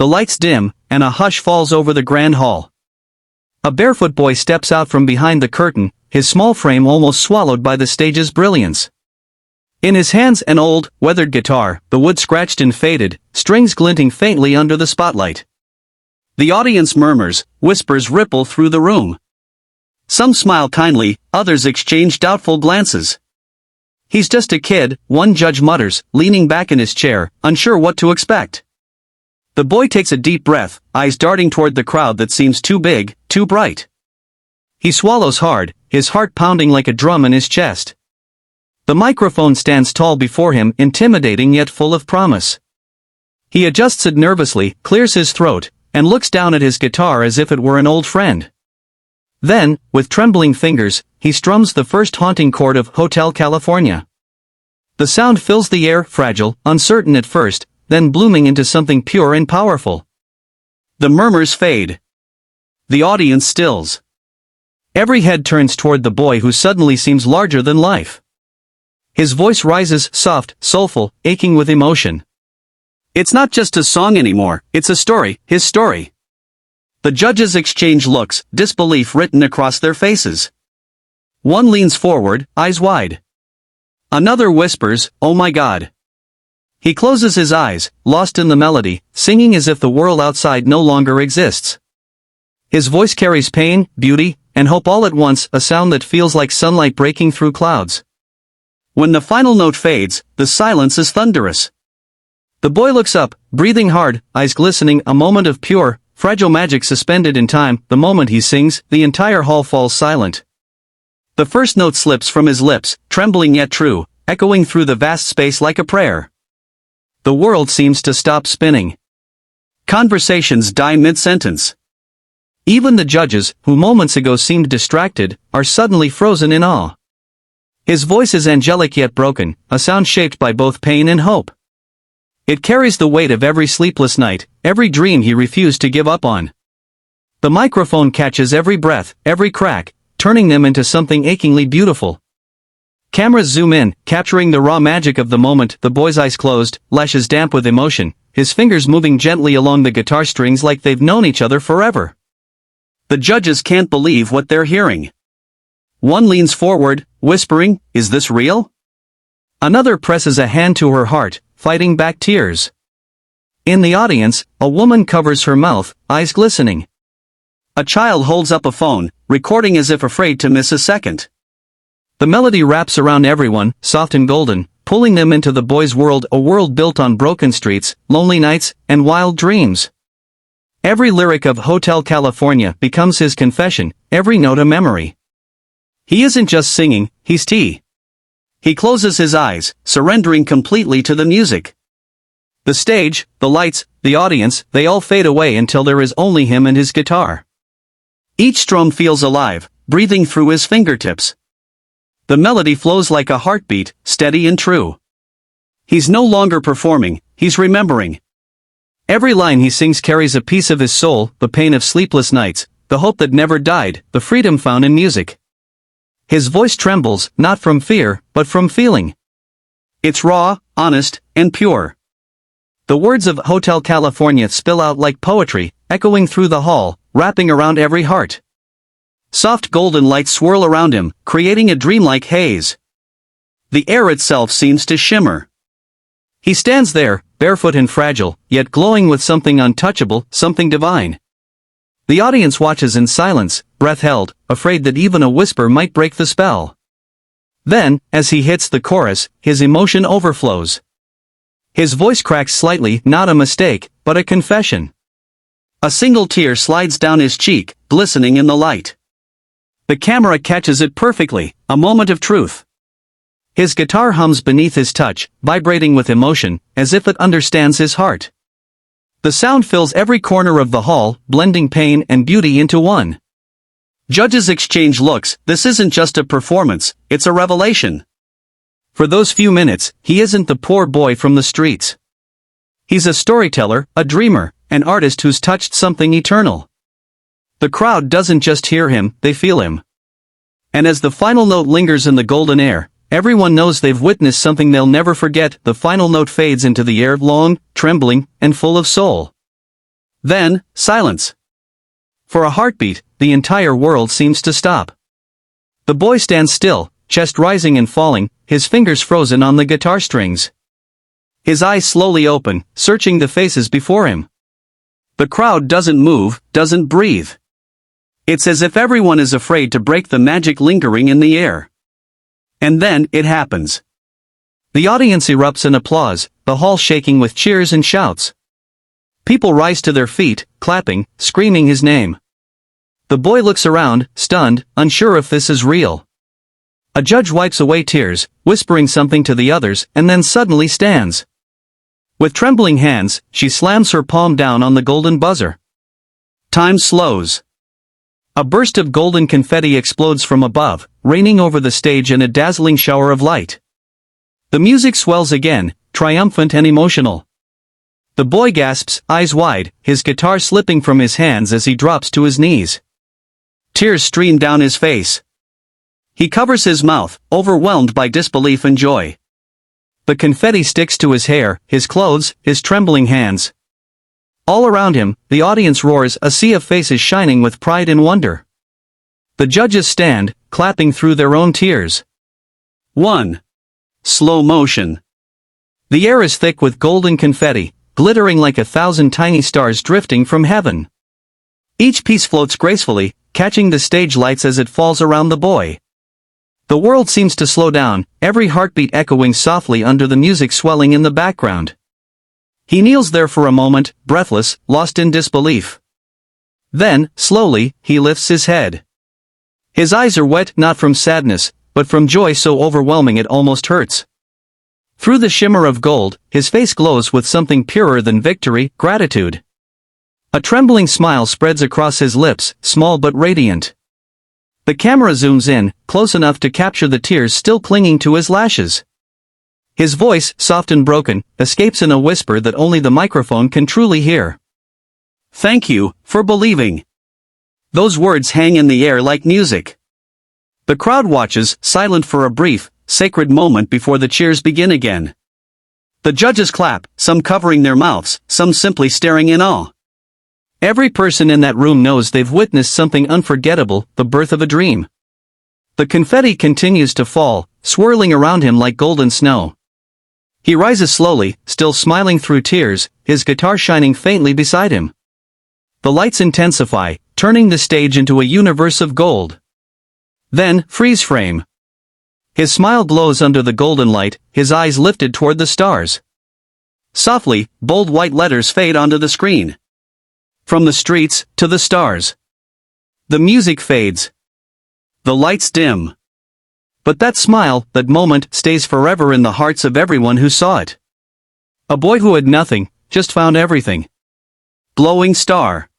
the lights dim, and a hush falls over the grand hall. A barefoot boy steps out from behind the curtain, his small frame almost swallowed by the stage's brilliance. In his hands an old, weathered guitar, the wood scratched and faded, strings glinting faintly under the spotlight. The audience murmurs, whispers ripple through the room. Some smile kindly, others exchange doubtful glances. "He's just a kid," one judge mutters, leaning back in his chair, unsure what to expect. The boy takes a deep breath, eyes darting toward the crowd that seems too big, too bright. He swallows hard, his heart pounding like a drum in his chest. The microphone stands tall before him, intimidating yet full of promise. He adjusts it nervously, clears his throat, and looks down at his guitar as if it were an old friend. Then, with trembling fingers, he strums the first haunting chord of Hotel California. The sound fills the air, fragile, uncertain at first, then blooming into something pure and powerful. The murmurs fade. The audience stills. Every head turns toward the boy who suddenly seems larger than life. His voice rises, soft, soulful, aching with emotion. It's not just a song anymore, it's a story, his story. The judges exchange looks, disbelief written across their faces. One leans forward, eyes wide. Another whispers, "Oh my God." He closes his eyes, lost in the melody, singing as if the world outside no longer exists. His voice carries pain, beauty, and hope all at once, a sound that feels like sunlight breaking through clouds. When the final note fades, the silence is thunderous. The boy looks up, breathing hard, eyes glistening, a moment of pure, fragile magic suspended in time. The moment he sings, the entire hall falls silent. The first note slips from his lips, trembling yet true, echoing through the vast space like a prayer. The world seems to stop spinning. Conversations die mid-sentence. Even the judges, who moments ago seemed distracted, are suddenly frozen in awe. His voice is angelic yet broken, a sound shaped by both pain and hope. It carries the weight of every sleepless night, every dream he refused to give up on. The microphone catches every breath, every crack, turning them into something achingly beautiful. Cameras zoom in, capturing the raw magic of the moment. The boy's eyes closed, lashes damp with emotion, his fingers moving gently along the guitar strings like they've known each other forever. The judges can't believe what they're hearing. One leans forward, whispering, "Is this real?" Another presses a hand to her heart, fighting back tears. In the audience, a woman covers her mouth, eyes glistening. A child holds up a phone, recording as if afraid to miss a second. The melody wraps around everyone, soft and golden, pulling them into the boy's world, a world built on broken streets, lonely nights, and wild dreams. Every lyric of Hotel California becomes his confession, every note a memory. He isn't just singing, he's tea. He closes his eyes, surrendering completely to the music. The stage, the lights, the audience, they all fade away until there is only him and his guitar. Each strum feels alive, breathing through his fingertips. The melody flows like a heartbeat, steady and true. He's no longer performing, he's remembering. Every line he sings carries a piece of his soul, the pain of sleepless nights, the hope that never died, the freedom found in music. His voice trembles, not from fear, but from feeling. It's raw, honest, and pure. The words of Hotel California spill out like poetry, echoing through the hall, wrapping around every heart. Soft golden lights swirl around him, creating a dreamlike haze. The air itself seems to shimmer. He stands there, barefoot and fragile, yet glowing with something untouchable, something divine. The audience watches in silence, breath held, afraid that even a whisper might break the spell. Then, as he hits the chorus, his emotion overflows. His voice cracks slightly, not a mistake, but a confession. A single tear slides down his cheek, glistening in the light. The camera catches it perfectly, a moment of truth. His guitar hums beneath his touch, vibrating with emotion, as if it understands his heart. The sound fills every corner of the hall, blending pain and beauty into one. Judges exchange looks. This isn't just a performance, it's a revelation. For those few minutes, he isn't the poor boy from the streets. He's a storyteller, a dreamer, an artist who's touched something eternal. The crowd doesn't just hear him, they feel him. And as the final note lingers in the golden air, everyone knows they've witnessed something they'll never forget. The final note fades into the air, long, trembling, and full of soul. Then, silence. For a heartbeat, the entire world seems to stop. The boy stands still, chest rising and falling, his fingers frozen on the guitar strings. His eyes slowly open, searching the faces before him. The crowd doesn't move, doesn't breathe. It's as if everyone is afraid to break the magic lingering in the air. And then, it happens. The audience erupts in applause, the hall shaking with cheers and shouts. People rise to their feet, clapping, screaming his name. The boy looks around, stunned, unsure if this is real. A judge wipes away tears, whispering something to the others, and then suddenly stands. With trembling hands, she slams her palm down on the golden buzzer. Time slows. A burst of golden confetti explodes from above, raining over the stage in a dazzling shower of light. The music swells again, triumphant and emotional. The boy gasps, eyes wide, his guitar slipping from his hands as he drops to his knees. Tears stream down his face. He covers his mouth, overwhelmed by disbelief and joy. The confetti sticks to his hair, his clothes, his trembling hands. All around him, the audience roars, a sea of faces shining with pride and wonder. The judges stand, clapping through their own tears. 1. Slow motion. The air is thick with golden confetti, glittering like 1,000 tiny stars drifting from heaven. Each piece floats gracefully, catching the stage lights as it falls around the boy. The world seems to slow down, every heartbeat echoing softly under the music swelling in the background. He kneels there for a moment, breathless, lost in disbelief. Then, slowly, he lifts his head. His eyes are wet not from sadness, but from joy so overwhelming it almost hurts. Through the shimmer of gold, his face glows with something purer than victory, gratitude. A trembling smile spreads across his lips, small but radiant. The camera zooms in, close enough to capture the tears still clinging to his lashes. His voice, soft and broken, escapes in a whisper that only the microphone can truly hear. Thank you, for believing. Those words hang in the air like music. The crowd watches, silent for a brief, sacred moment before the cheers begin again. The judges clap, some covering their mouths, some simply staring in awe. Every person in that room knows they've witnessed something unforgettable, the birth of a dream. The confetti continues to fall, swirling around him like golden snow. He rises slowly, still smiling through tears, his guitar shining faintly beside him. The lights intensify, turning the stage into a universe of gold. Then, freeze frame. His smile glows under the golden light, his eyes lifted toward the stars. Softly, bold white letters fade onto the screen. From the streets, to the stars. The music fades. The lights dim. But that smile, that moment, stays forever in the hearts of everyone who saw it. A boy who had nothing, just found everything. Glowing star.